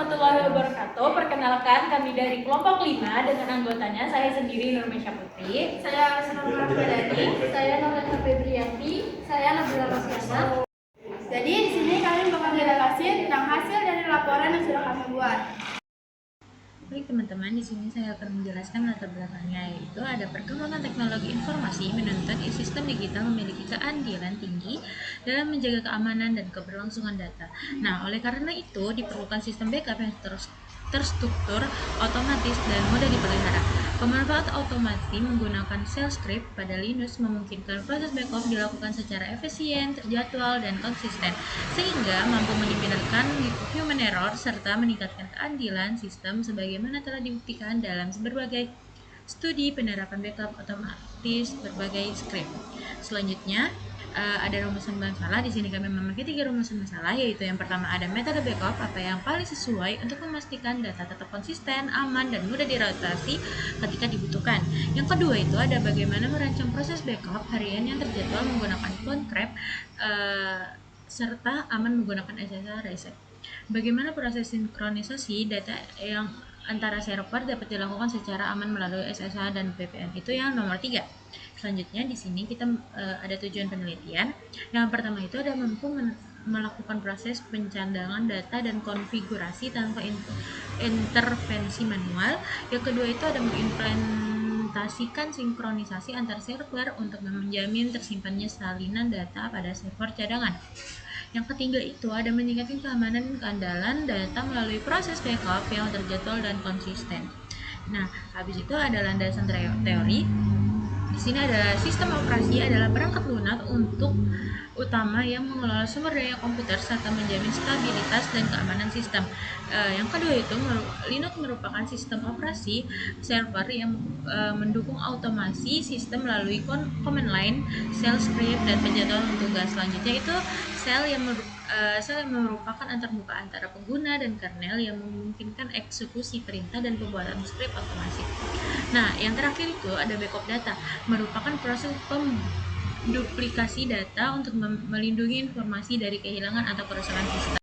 warahmatullahi wabarakatuh. Perkenalkan kami dari kelompok 5 dengan anggotanya saya sendiri Nurmesya Putri, saya Asnur Fedani, saya Nurmesya Febrianti, saya Nabila Rosiana. Jadi di sini kami bakal jelasin tentang hasil dari laporan yang sudah kami buat. Baik teman-teman, di sini saya akan menjelaskan latar belakangnya, yaitu ada perkembangan teknologi informasi menuntut sistem digital memiliki keadilan tinggi dalam menjaga keamanan dan keberlangsungan data. Nah, oleh karena itu diperlukan sistem backup yang terstruktur, otomatis, dan mudah dipelihara. Pemanfaat otomasi menggunakan shell script pada Linux memungkinkan proses backup dilakukan secara efisien, terjadwal, dan konsisten, sehingga mampu menimbulkan human error serta meningkatkan keadilan sistem sebagaimana telah dibuktikan dalam berbagai studi penerapan backup otomatis berbagai script. Selanjutnya, ada rumusan masalah. Di sini kami memiliki 3 rumusan masalah, yaitu yang pertama ada metode backup, apa yang paling sesuai untuk memastikan data tetap konsisten, aman, dan mudah dirotasi ketika dibutuhkan. Yang kedua itu ada bagaimana merancang proses backup harian yang terjadwal menggunakan Concrete serta aman menggunakan SSH reset. Bagaimana proses sinkronisasi data yang antara server dapat dilakukan secara aman melalui SSH dan VPN. Itu yang nomor 3. Selanjutnya di sini kita ada tujuan penelitian. Yang pertama itu ada mampu melakukan proses pencandangan data dan konfigurasi tanpa intervensi manual. Yang kedua itu ada mengimplementasikan sinkronisasi antar server untuk menjamin tersimpannya salinan data pada server cadangan. Yang ketiga itu ada meningkatkan keamanan dan keandalan data melalui proses backup yang terjadwal dan konsisten. Nah, habis itu ada landasan teori. Di sini ada sistem operasi adalah perangkat lunak untuk utama yang mengelola sumber daya komputer serta menjamin stabilitas dan keamanan sistem. Yang kedua itu Linux merupakan sistem operasi server yang mendukung otomasi sistem melalui command line, shell script, dan penjadwalan tugas. Selanjutnya itu shell yang merupakan antarmuka antara pengguna dan kernel yang memungkinkan eksekusi perintah dan pembuatan script otomasi. Nah, yang terakhir itu ada backup data, merupakan proses duplikasi data untuk melindungi informasi dari kehilangan atau kerusakan sistem.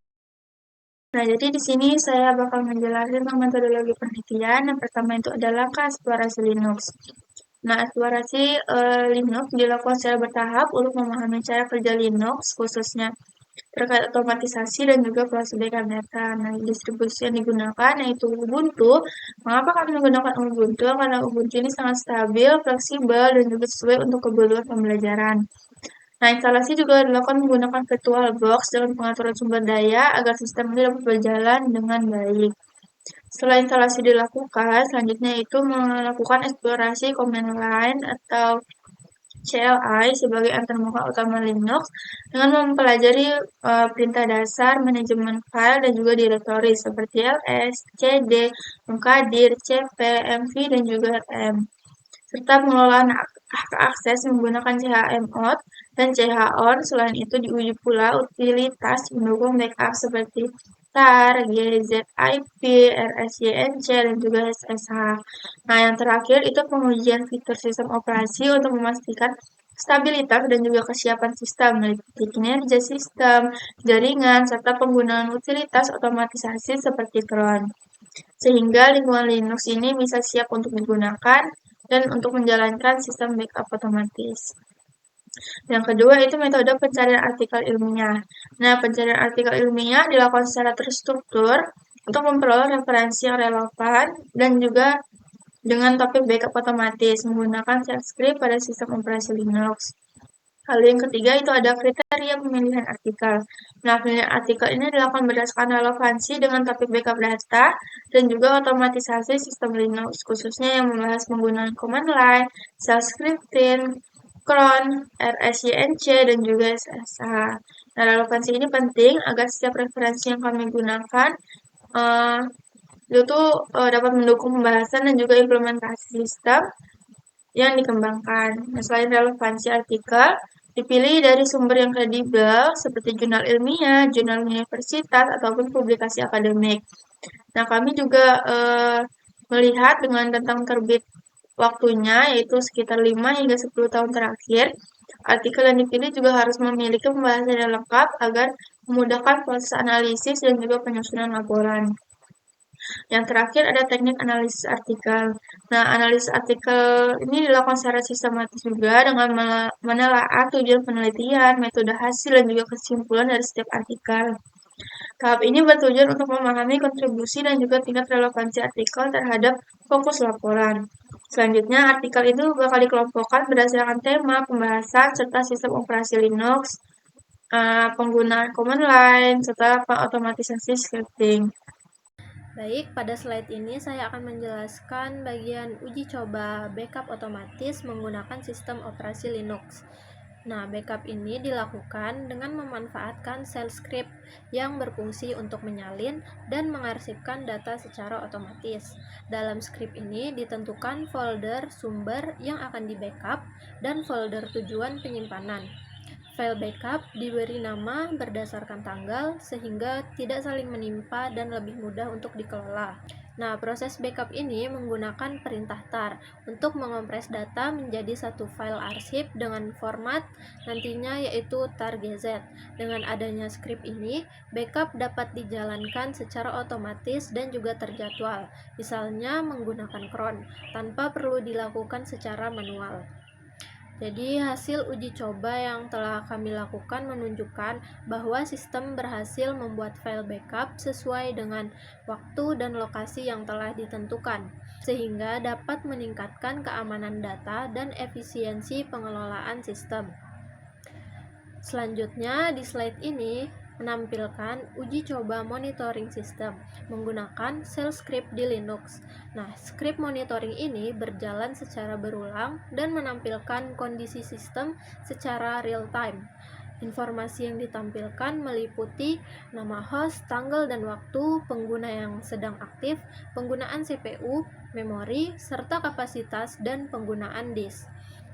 Nah, jadi di sini saya bakal menjelaskan tentang metodologi penelitian. Yang pertama itu adalah eksplorasi Linux. Nah, eksplorasi Linux dilakukan secara bertahap untuk memahami cara kerja Linux, khususnya terkait otomatisasi dan juga pelaksanaan data. Nah, distribusi yang digunakan yaitu Ubuntu. Mengapa kami menggunakan Ubuntu? Karena Ubuntu ini sangat stabil, fleksibel, dan juga sesuai untuk kebutuhan pembelajaran. Nah, instalasi juga dilakukan menggunakan VirtualBox dengan pengaturan sumber daya agar sistem ini dapat berjalan dengan baik. Setelah instalasi dilakukan, selanjutnya itu melakukan eksplorasi command line atau CLI sebagai antarmuka utama Linux dengan mempelajari perintah dasar, manajemen file, dan juga direktori seperti ls, cd, mkdir, cp, mv, dan juga rm. Serta pengelolaan hak akses menggunakan chmout dan chown. Selain itu diuji pula utilitas mendukung backup seperti tar, gzip, rsync, dan juga ssh. Nah, yang terakhir itu pengujian fitur sistem operasi untuk memastikan stabilitas dan juga kesiapan sistem, meliputi kinerja sistem, jaringan, serta penggunaan utilitas otomatisasi seperti cron. Sehingga lingkungan Linux ini bisa siap untuk digunakan dan untuk menjalankan sistem backup otomatis. Yang kedua itu metode pencarian artikel ilmiah. Nah, pencarian artikel ilmiah dilakukan secara terstruktur untuk memperoleh referensi yang relevan dan juga dengan topik backup otomatis menggunakan shell script pada sistem operasi Linux. Lalu yang ketiga itu ada kriteria pemilihan artikel. Nah, pemilihan artikel ini dilakukan berdasarkan relevansi dengan topik backup data dan juga otomatisasi sistem Linux, khususnya yang membahas penggunaan command line, shell scripting, cron, rsync, dan juga ssh. Nah, relevansi ini penting agar setiap referensi yang kami gunakan itu dapat mendukung pembahasan dan juga implementasi sistem yang dikembangkan. Nah, selain relevansi artikel, dipilih dari sumber yang kredibel seperti jurnal ilmiah, jurnal universitas, ataupun publikasi akademik. Nah, kami juga melihat dengan tentang terbit waktunya, yaitu sekitar 5 hingga 10 tahun terakhir. Artikel yang dipilih juga harus memiliki pembahasan yang lengkap agar memudahkan proses analisis dan juga penyusunan laporan. Yang terakhir ada teknik analisis artikel. Nah, analisis artikel ini dilakukan secara sistematis juga dengan menelaah tujuan penelitian, metode hasil, dan juga kesimpulan dari setiap artikel. Tahap ini bertujuan untuk memahami kontribusi dan juga tingkat relevansi artikel terhadap fokus laporan. Selanjutnya, artikel itu bakal dikelompokkan berdasarkan tema, pembahasan, serta sistem operasi Linux, penggunaan command line, serta otomatisasi scripting. Baik, pada slide ini saya akan menjelaskan bagian uji coba backup otomatis menggunakan sistem operasi Linux. Nah, backup ini dilakukan dengan memanfaatkan shell script yang berfungsi untuk menyalin dan mengarsipkan data secara otomatis. Dalam script ini ditentukan folder sumber yang akan di-backup dan folder tujuan penyimpanan. File backup diberi nama berdasarkan tanggal sehingga tidak saling menimpa dan lebih mudah untuk dikelola. Nah, proses backup ini menggunakan perintah tar untuk mengompres data menjadi satu file arsip dengan format nantinya yaitu tar.gz. Dengan adanya script ini, backup dapat dijalankan secara otomatis dan juga terjadwal, misalnya menggunakan cron, tanpa perlu dilakukan secara manual. Jadi hasil uji coba yang telah kami lakukan menunjukkan bahwa sistem berhasil membuat file backup sesuai dengan waktu dan lokasi yang telah ditentukan, sehingga dapat meningkatkan keamanan data dan efisiensi pengelolaan sistem. Selanjutnya di slide ini menampilkan uji coba monitoring sistem menggunakan shell script di Linux. Nah, script monitoring ini berjalan secara berulang dan menampilkan kondisi sistem secara real time. Informasi yang ditampilkan meliputi nama host, tanggal dan waktu, pengguna yang sedang aktif, penggunaan CPU, memori, serta kapasitas dan penggunaan disk.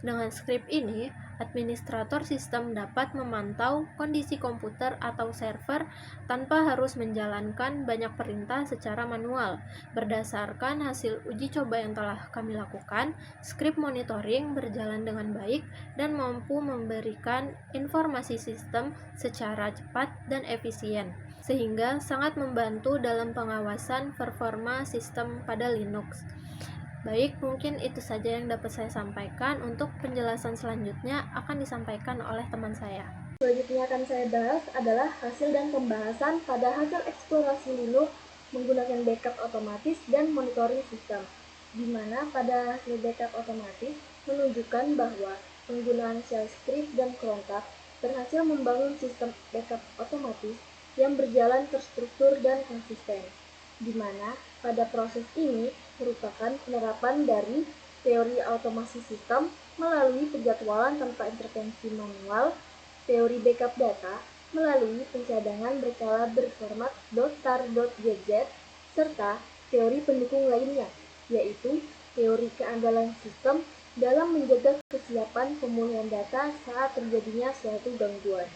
Dengan script ini, administrator sistem dapat memantau kondisi komputer atau server tanpa harus menjalankan banyak perintah secara manual. Berdasarkan hasil uji coba yang telah kami lakukan, script monitoring berjalan dengan baik dan mampu memberikan informasi sistem secara cepat dan efisien, sehingga sangat membantu dalam pengawasan performa sistem pada Linux. Baik, mungkin itu saja yang dapat saya sampaikan. Untuk penjelasan selanjutnya akan disampaikan oleh teman saya. Selanjutnya akan saya bahas adalah hasil dan pembahasan pada hasil eksplorasi Linux menggunakan backup otomatis dan monitoring sistem, di mana pada hasil backup otomatis menunjukkan bahwa penggunaan shell script dan crontab berhasil membangun sistem backup otomatis yang berjalan terstruktur dan konsisten, di mana pada proses ini merupakan penerapan dari teori otomasi sistem melalui penjadwalan tanpa intervensi manual, teori backup data melalui pencadangan berkala berformat .tar.gz, serta teori pendukung lainnya, yaitu teori keandalan sistem dalam menjaga kesiapan pemulihan data saat terjadinya suatu gangguan.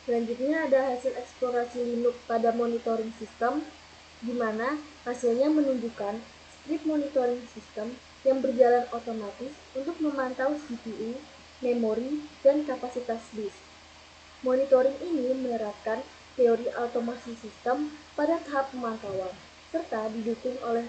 Selanjutnya ada hasil eksplorasi Linux pada monitoring sistem, di mana hasilnya menunjukkan script monitoring sistem yang berjalan otomatis untuk memantau CPU, memori, dan kapasitas disk. Monitoring ini menerapkan teori otomasi sistem pada tahap pemantauan, serta didukung oleh